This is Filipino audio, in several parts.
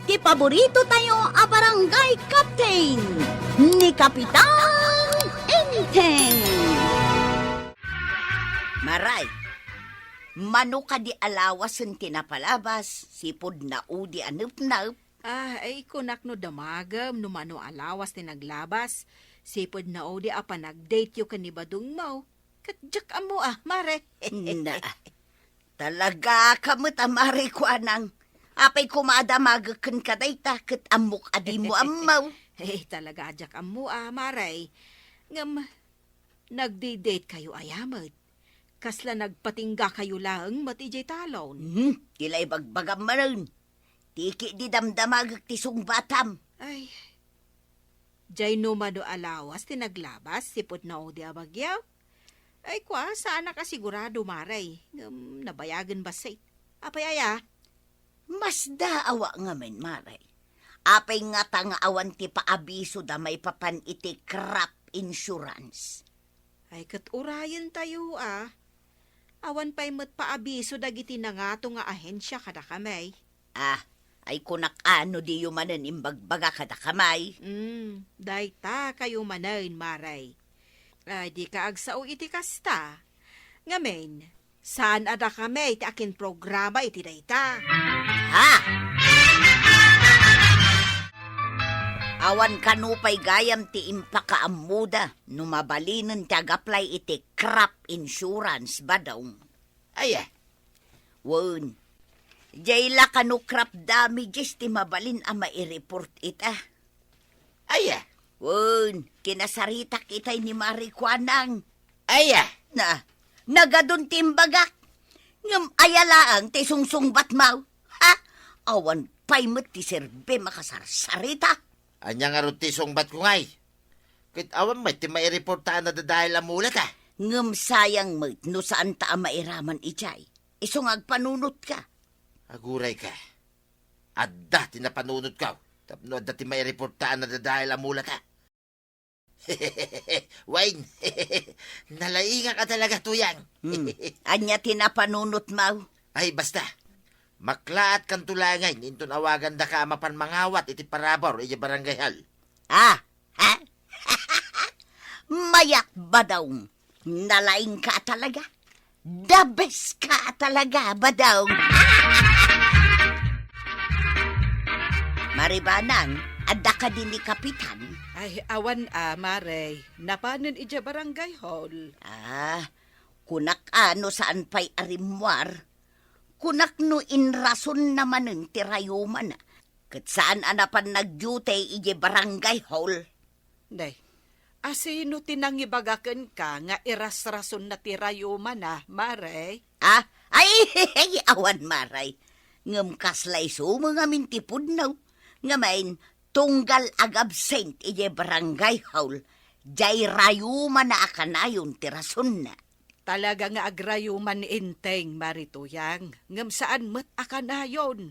ti paborito tayo a barangay captain ni Kapitan Enteng. Maray, mano ka di alawasan tinapalabas, sipod na udi anup-naup. Ay kunak no damagam, no mano alawas ti naglabas. Sipod na o di apa nag-date yu kanibadong mo. Katjak amo mare. Na, talaga kamot amari ko anang. Apay kumadamagakan ka dayta, kat amok adi mo amaw. Talaga ajak amo mare. Ngam, nagdi-date kayo ayamad. Kasla nagpatingga kayo lang matijay talon. Kila ibagbagam maroon. Tiki di damdamag tisong batam. Ay, jay no mado alawas tinaglabas sipot na o di abagyaw. Ay kwa, saan ka sigurado maray. Nabayagan ba say? Apay aya? Mas daawa nga men, maray. Apay nga tanga awan ti paabiso da may papan iti crop insurance. Ay katurayan tayo Awan pa'y paabiso dagiti na nga to nga ahensya kada kamay. Ay kunak ano di yumanan imbagbaga kada kamay. Dayta kayo manan, maray. Ay di ka agsao iti kasta. Ngamen, saan ada kamay ti akin programa iti dayta? Awan kanupay gayam ti impakaamuda, numabalinan ti agaplay iti crop insurance ba daw? Won. Jayla kanu crop damages ti mabalin a maireport ita. Won, kinasaritak itay ni Marikwanang. Na, nagadun timbagak. Ngam ayalaang ti sungsungbat maw. Awan pay met ti serbe makasarsarita. Anya nga rutisong bat ko ngay. Kahit awan may ti maireportaan na dahil amulat Ngam sayang met no saan ta mairaman ichay. Isong agpanunot ka. Aguray ka. Adda tinapanunod ka. Tapno adda ti maireportaan na dahil amulat Wayne, nalainga ka talaga tuyang. Anya tinapanunot maw. Ay basta. Maklaat kan tulangay, ninton awagan da ka mapan mangawat iti parabor iti barangay hall. Mayak ba daw? Nalaing ka talaga? The best ka talaga ba daw? Maribanang, adda ka din ni Kapitan. Ay, awan maray. Napanan ija barangay hall. Kunak ano saan pa'y arimwar. Kunak no inrason naman ng tirayuman. Kat saan anapan nag-duty ije barangay hall. Day, asino tinangibagakan ka nga iras-rason na tirayuman maray? Ay, awan maray. Ngam kaslay sumo nga mintipod naw. Ngamain, tunggal ag-absent ije barangay hall. Jay rayuman na akanayon tirason na. Talaga nga agrayuman ni Enteng, Marituyang. Ngam saan mat akanayon?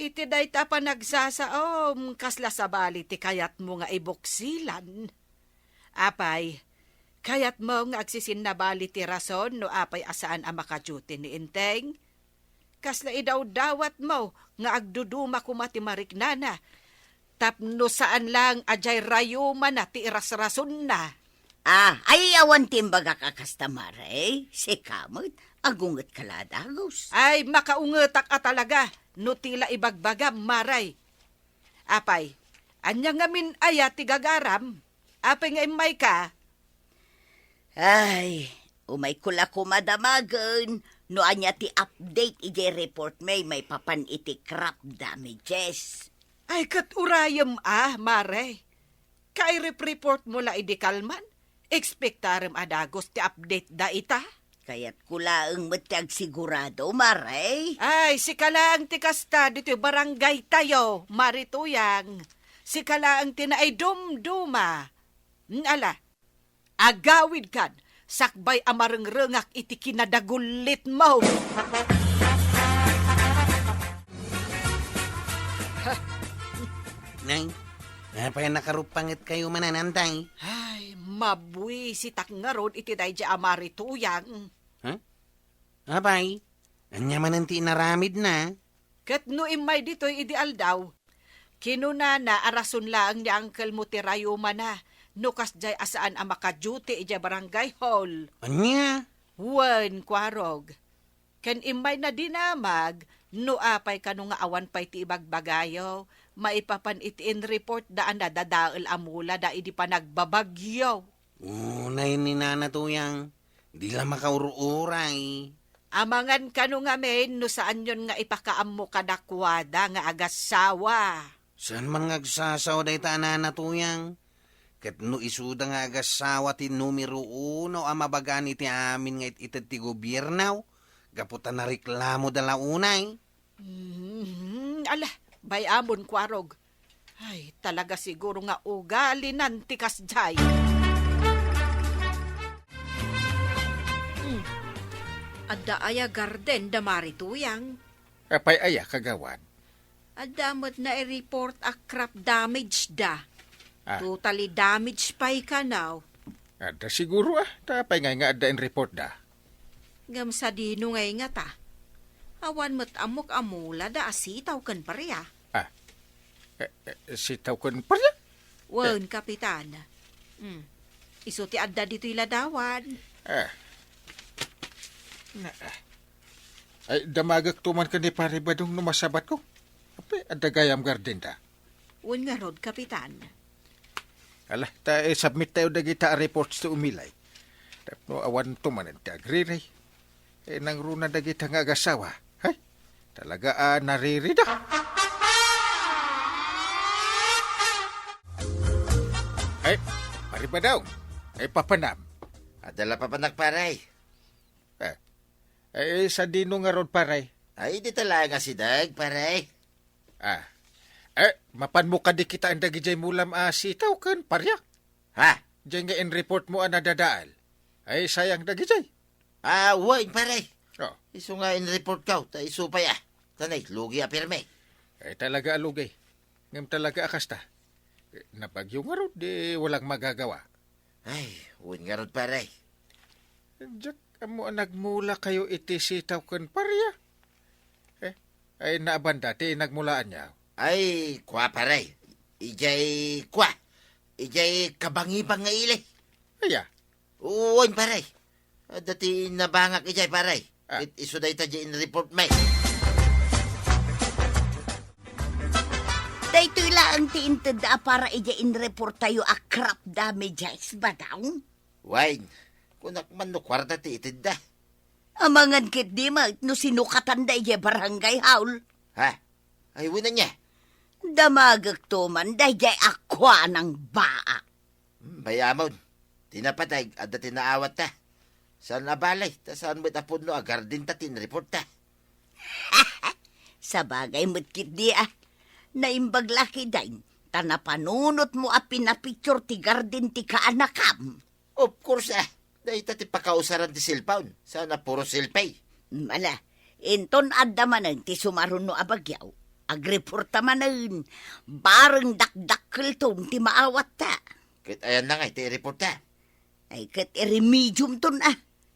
Iti day ta pa nagsasaom, kasla sa bali ti kayat mo nga ibuksilan. Apay, kayat mo nga agsisin na bali ti rason no apay asaan ang makaduty ni Enteng? Kasla idaw dawat mo nga agduduma kumati mariknana. Tapno saan lang ajay rayuman na ti iras-rason na. Ay awan timbaga kakastamare. Si kamot, agunget kaladagos. Ay, makaungetak talaga. No tila ibagbagam, maray. Apay, anya ngamin aya ti gagaram. Apay nga imay ka. Ay, umay kula kumadamagan. No anya ti update ije report may papan iti crop damages. Ay, katurayam maray. Kay report mo la idikalman. Ekspektarem adagos ti update da ita. Kaya't kulaang matag sigurado, maray. Ay, si kalaang ti kasta dito barangay tayo, Marituyang. Si kalaang tinaay dumduma. Ala, agawid kan, sakbay amarengrengak iti kinadagulit mo. Nay, napay nakarupangit kayo mananantay. Ay, mabui si takngarod iti dayja Marituyang. Abay, anya man ang tinaramid na. Kat no imay dito'y ideal daw. Kinuna na arason lang ni Uncle mo ti Rayuma na. Nukas jay asaan ang makaduty ija barangay hall. Anya? Wen, kwarog. Ken imay na dinamag, no apay kanu nga awan pa'y ti ibagbagayo, maipapan itiin report daan na dadaal amula da idi pa nagbabagyo. Unay ni nanatuyang. Di lang makauruuray. Amangan kanu nga men, no saan yon nga ipakaam mo kadakwada nga agasawa. Saan man ngagsasaw day ta nanatuyang? Kat no isuda nga agasawa ti numero 1 ang mabagan iti amin nga itad ti gobyernaw. Gaputan na reklamo dala unay. Ala, bayamon kwarog. Ay, talaga siguro nga ugali nantikas jay. Adda aya garden da marituyang. Apay aya kagawan. Adamot na i-report a crop damage da. Ah. Totally damage pa'y ka now. Ada siguro tapay nga ada in report da. Ngam sa dino ngay nga ta. Awan mo't amok amula da asitaw kan pareya. Sitaw kon parya. Wan, kapitan. Iso ti adda dito iladawan. Ay damagak tuman ka ni pare badong numasabat ko. Apay ada gayam garden da. Wan nga rod, kapitan. Ala, submit tayo dagita reports to umilay. Tapno awan tumanan ti agriray. Nang runa dagita nga agasawa. Hay, talaga naririda. Ay, pari ba daw? Ay, papanam. Adala pa paray. Ay, sa dino nga rod paray. Ay, di talaga si Dag, paray. Mapan mo ka di kita ang dagijay mulam sitaw kan parya. Ha? Diyan nga in report mo nadadaal. Ay, sayang dagijay. Wain, paray. Oh, Iso nga in-report ka, ta iso pa ya. Tanay, lugi apirme. ay talaga alugay. Ngam talaga akasta. Napagyo nga rod, di walang magagawa. Ay, uwin nga rod, paray. Diyak, amo nagmula kayo iti sitaw kan parya. Ay naabanda, ti nagmulaan niya. Ay, kwa, paray. Ijay, kwa. Ijay kabangi-bang nga ili. Aya, Uwin, paray. Dati nabangak ijay, paray. Ah. Iso day ta in-report may. Daytoy lang tiinted da para ijain report tayo a crop damages ba daw? Wain, kunak man no kwarta ti itid da. Amangan kit di ma, no sinukatan da ija barangay haul. Ha? Ay, wina niya. Damagak to man da ija akwa ng baa. Bayamon. Tinapatay, ada tinaawat ta. Saan nabalay? Ta saan mo't apod no agar din ta tinreport ta. Sa bagay mo't kit di naimbag laki dain, tanapanunot mo a pinapicture ti garden ti kaanakam. Of course Dahil ta ti pakausaran ti cellphone. Sana puro cellpay. Mala, inton adda manan ti sumaruno abagyaw. Agreporta manan, bareng dakdakkel ton ti maawat ta. Kahit ayan na nga, ti report ta. Ay kat iremedium ton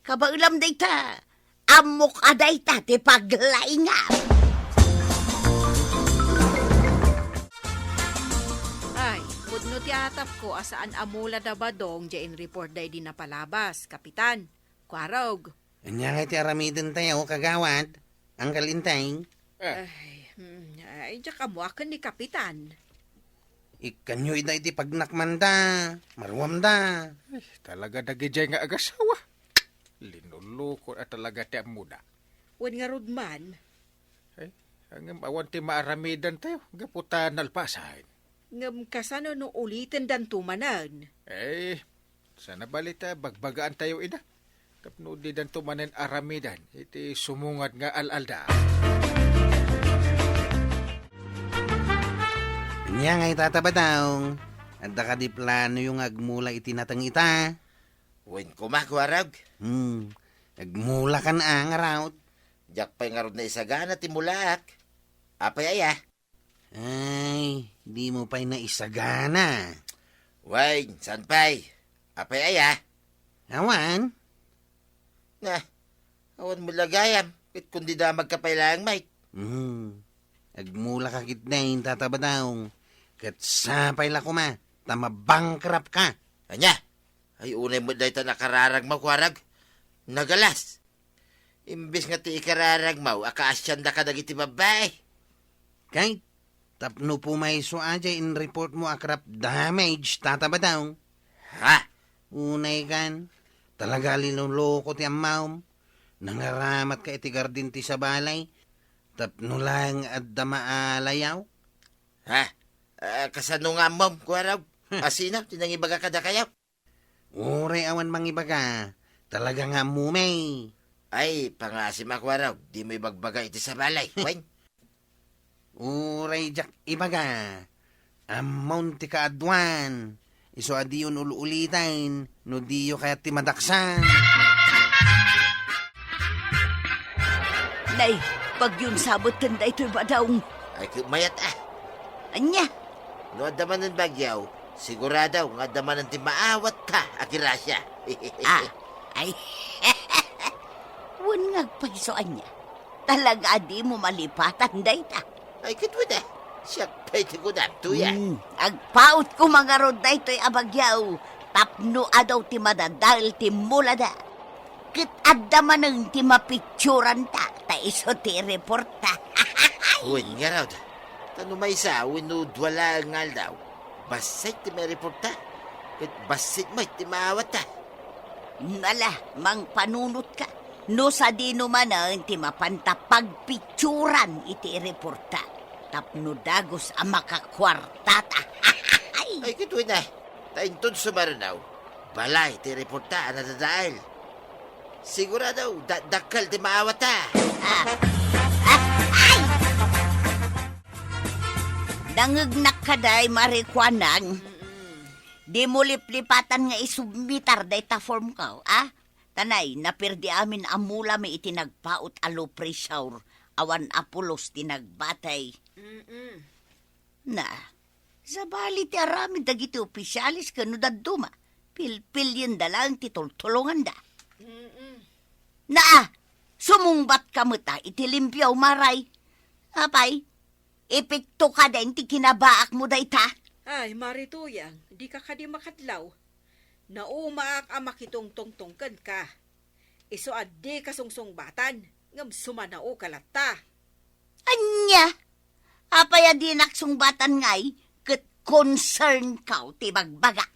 kabailam day ta. Amok aday ta ti paglaingan. Ay, pudno ti atap ko asaan amula da badong jain report day di napalabas, kapitan. Kwarog. Anya nga iti aramidin tayo kagawad. Ang kalintay. Ay, diya kamuakan ni kapitan. Ikanyo ida iti pagnakmanda. Marwam da. ay, talaga dagijay nga agasawa. Linuloko at talaga ti amuda. Wan nga rudman, Ay, ang awan ti maaramidan tayo. Gaputan nalpasahin. ngam kasano no ulitin dan tumanan. Eh, sana balita, bagbagaan tayo ina. Tapno di dan tumanen aramidan, iti sumungad nga alalda. Anya nga itataba daw. Adda ka di plano yung agmula itinatang ita. Uwin kumakwarag. Agmula ka na ang araw. Diyak pa'y nga rod na isagana ti mulak. Apay aya. Ay, di mo pa'y naisagana. Wain, saan pa'y? Apay aya. Awan? Na, awan mo lagayam. Kit kundi da magkapailang, Mike. Agmula ka kitnain tatabadaong. Kat sapay la ko ma, tamabangkrap ka. Anya, ay unay mo dahi ta nakararag mo, kwarag. Nagalas. Imbis nga ti ikararag mo, akaasyan da ka dagiti babae. Kahit tapno po may so aja in report mo akrap damage tatabadaong. Ha? Unay kan, talaga linuloko ti amaom. Nangaramat ka iti gardin ti sa balay. Tapno lang at damaalayaw. Ha? Kasano nga mom, kwarag? Asina, tinangibaga ka da kayo? Uray awan mangibaga. Talaga nga mumay. Ay, pangasim ako araw. Di mo ibagbaga iti sa balay. Wen? Uray jak ibaga. Amount ti kaadwan. Iso adiyon ululitain. No diyo kaya ti madaksan. Nay, pag yun sabot tanda ito'y badaong. Ay, mayat Anya, No adaman ng bagyaw, sigurado nga adaman ng ti maawat ka, akirasya. ay. Wan ngagpaisoan niya. Talaga di mo malipatan, day ta. Ay, katwid Siya pa'y tigunap to yan. Agpaut ko mga rod na ito'y abagyaw. Tapno adaw ti madadal ti mulada. Kit addaman ng ti mapicturan ta. Ta iso ti reporta. Uwin nga raw. Tano may isa, winudwala ngal daw. Basit ti may reporta. Kat basit mo ti maawat ta. Nala, mang panunot ka. No sa di naman ang ti mapanta pagpicturan iti reporta. Tapno dagos ang makakwartata. Ay, katwid Taintod sumaranaw. Balay ti reporta na dadail. Sigurado, dakal ti maawat ta. Nangagnak ka day marikwanang. Di mo liplipatan nga isubmitar day ta form ka, Tanay, napirdi amin amula may itinagpaot alo presyaur, awan apulos tinagbatay. Na, sa bali ti arami dagiti opisyalis kano daduma, pilpilyan dalang titultulungan da. Na, sumungbat ka mata, itilimpyaw maray. Apay, ipikto ka din ti kinabaak mo day ta. Ay, marituyang, di ka kadi makadlaw. Naumaak ang makitungtong-tungkan ka. Iso adi ka sungsung-batan, ngam sumanao kalata. Anya, apay adi naksungbatan ngay, kat concern ka ti bagbaga.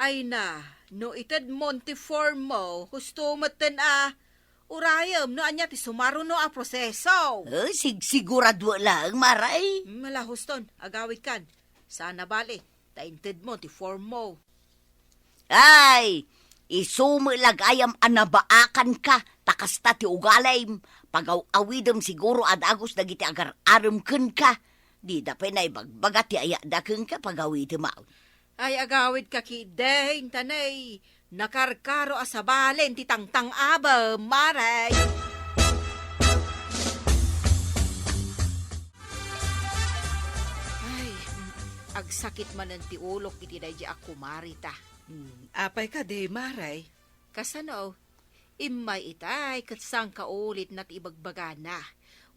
Ay na, no itad Monteform mo, husto matan urayam no anya ti sumaro no a proseso. Sigurado lang, maray. Malahuston, agawid kan. Sana bali, tainted mo ti form mo. Ay, isumilagayam anabaakan ka, takasta ti ugalay, pagaw-awidam siguro adagos dagiti agar-aram ken ka. Di dapay na ibagbaga ti ayada ken ka pagawidam out. Ay agawid ka kidahin tanay, nakarkaro asabalen ti tangtang aba, maray. Ay, agsakit man ang ti ulok iti dahi ako marita. Apay ka de, maray. Kasano, imay itay katsang kaulit na't ibagbaga na.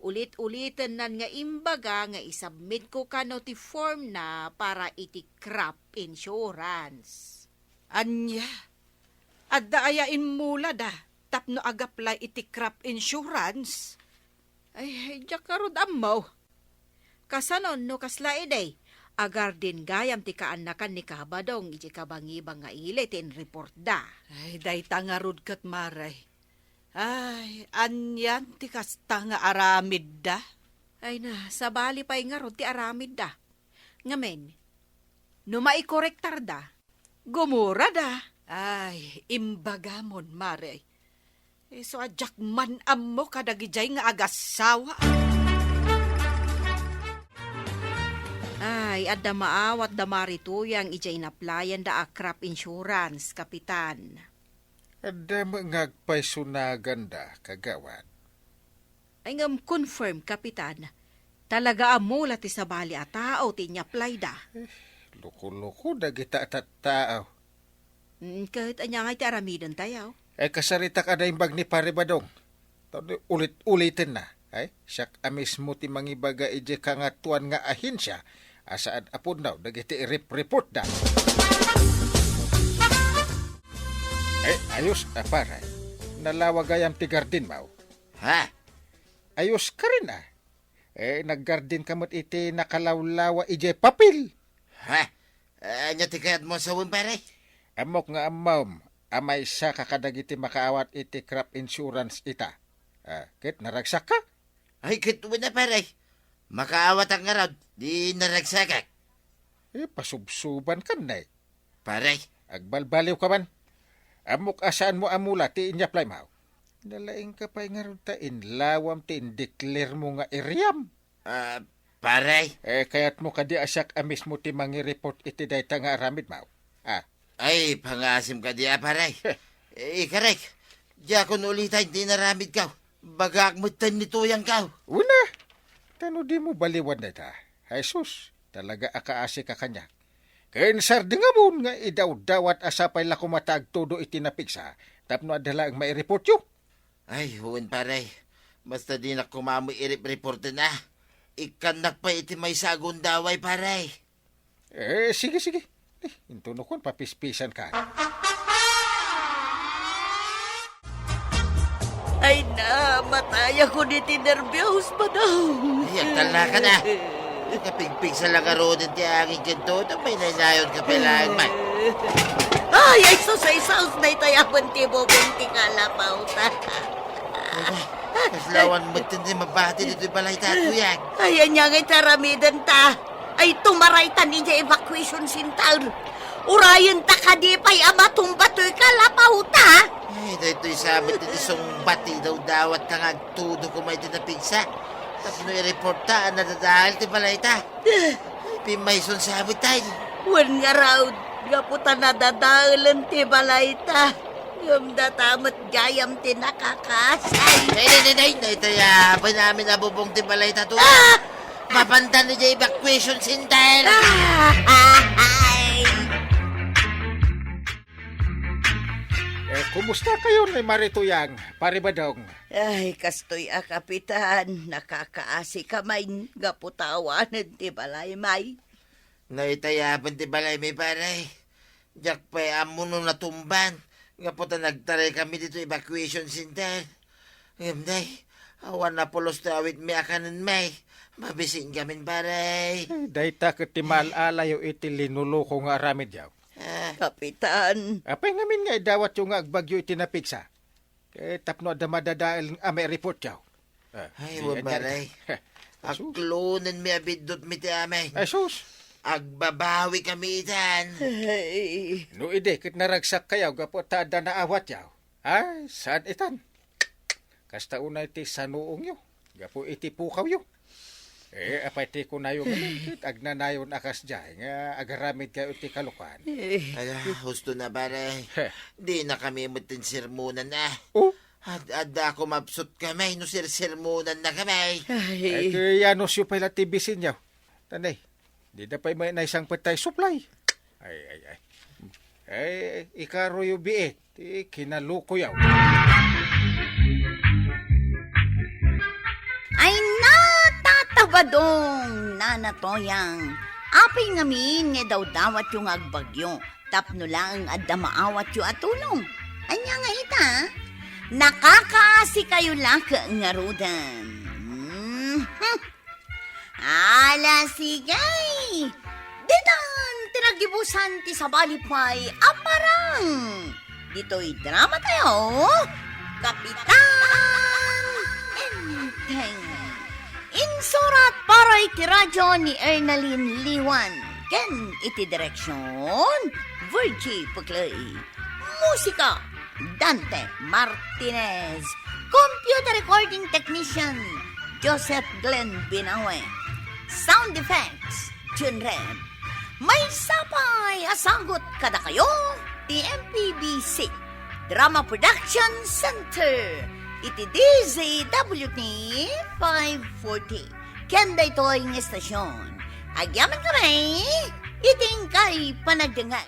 Ulit-ulitan nan nga imbaga nga isubmit ko ka no ti form na para iti crop insurance. Anya, adda ayain mula da, tapno agaplay iti crop insurance. Ay, diyak karod amaw. Kasanon no kasla iday, agar din gayam ti kaanakan ni kabadong iti kabangibang nga ili tin report da. Ay, day tangarod kat maray. Ay, anyan ti kasta nga aramid da. Ay na, sabali pa'y nga ron ti aramid da. Ngamen, no maikorektar da, gumura da. Ay, imbagamon, maray. So, adyak man mo kadagijay nga agasawa. Ay, adda maawat da marituyang ijay naplayan da crop insurance, kapitan. Ada ngagpaisunagan da, kagawad. Ay ngam confirm, kapitan. Talaga amula ti sabali a tao ti nyaplay da. Loko-loko da kita tao. Kahit anya nga iti aramidon tayo. Ay kasarita ka na imbag ni pare badong. Ulit-ulitin na. Ay, siyak amis mo ti mangibaga ije kangatuan nga ahinsya, asaan apod daw, dagiti report da. Ayos, paray. Nalawagayam ti gardin mo. Ha? Ayos ka rin naggardin kamot iti nakalawlawa ije papel. Ha? Anya ti kayat mo sa pare? Amok nga amam, amay siya kakadagiti makaawat iti crop insurance ita. Kit naragsak ka? Ay, kituwa na pare. Makaawat ang arad, di naragsakak. Pasubsuban ka na Pare, Agbalbaliw ka man. Amok asaan mo amula ti inyaplay mo. Nalaing ka pa nga rin ta inlawam ti indeclare mo nga iriam. pare. Kayat mo kadi asyak amis mo ti mangi-report iti dayta nga aramid mo. Ay, pangasim ka diya, pare. Karek, diya ko ulitan, di naramid ka. Bagak mo tan nito yang ka. Una, tano di mo baliwan na ta. Jesus, talaga akaasi ka kanya. Kainsar di nga mo nga idaw-dawat asapay la kumatag todo iti napiksa. Tapno adala ang mai-report yun. Ay, huwin pare. Basta di na kumamoy i-report na. Ikanak pa iti may sagon daway, pare. Sige. Intunokon, papispisan ka. Ay na, mataya ko ni tinervyos pa daw. Ay, agtala ka na. Kapigpig sa lagaro din ti angin kanto, may nanayon ka palang man. Ay, sus, na itayapan ti bobong ti kalapaw ta. Kaslawan mo tindi mabati dito balay tato yan. Ay, anya ngay taramidan ta. Ay, tumaray ta ninja evacuation center. Urayan ta kadipay ama tumbatoy kalapaw ta. Ay, dahito isabit din isong bati daw dawat kang agtudo ko may tinapigsa. Tapos i-report ta, nadadahal ti balay ta. Pimayson sabit tayo. Wan nga raw, gaputa nadadalan ti balay ta. Yamda tamat gayam ti nakakasay. Nay, tayapan namin nabubong ti balay ta to. Papantan ni dya evacuation center. Ay! Kumusta kayo ni Marituyang, paribadong? Ay, kastoy kapitan. Nakakaasi kamay. Gaputawanan ti balay may. Naitayapan ti balay may pare. Diyak pa amo nung natumban. Nga po nagtaray kami dito evacuation center. Ngayon, awan na pulos tawit may akanan may. Mabisin kami pare. Dayta katimal alayo iti linulo ko nga aramid yaw. Kapitan. Apay ngamin nga idawat yung nga agbagyo iti napigsa. Tapno da madadaal may report yaw. Ay, wag pare. Aklunan mi abidot mi ti amay. Ay, sus. Agbabawi kami itan. Ay. No ide, kit naragsak kayaw, gapo tada na awat yaw. Ay, saan itan? Kasta unay ti sanuong yo. Gapo iti pukaw yo. Apay ti kunayo kit agnanayon akas dyan, nga agaramid kayo iti kalukan. Ala, husto na pare. Di na kami mutin sirmunan na. Oh? At ako mapsut kami, no sirmunan na kami. Ay, kaya no siyo pala tibisin yaw. Tanay, di na pa'y may naisang patay supply. Ay, ikaro yung biit. Kinaluko yaw. Ay natatabadong nanatoyang. Apay ngamin nga daw dawat yung agbagyo. Tapno lang adda maawat yung atulong. Anya nga ita, nakakaasi kayo lang nga rudan. Ala sigay! Ditan, tinagibusan ti sabalipay aparang. Dito'y drama tayo, Kapitan Enteng. Insurat para iti radyo ni Ernalyn Liwan. Ken iti direksyon, Virgie Puglay. Musika, Dante Martinez. Computer recording technician, Joseph Glenn Binawe. Sound effects, Junrem. May sapay asagot kada kayo, TMPBC Drama Production Center. Iti DZWT 540. Kenda ito ang estasyon. Agyaman kami, iting kay panagdangan.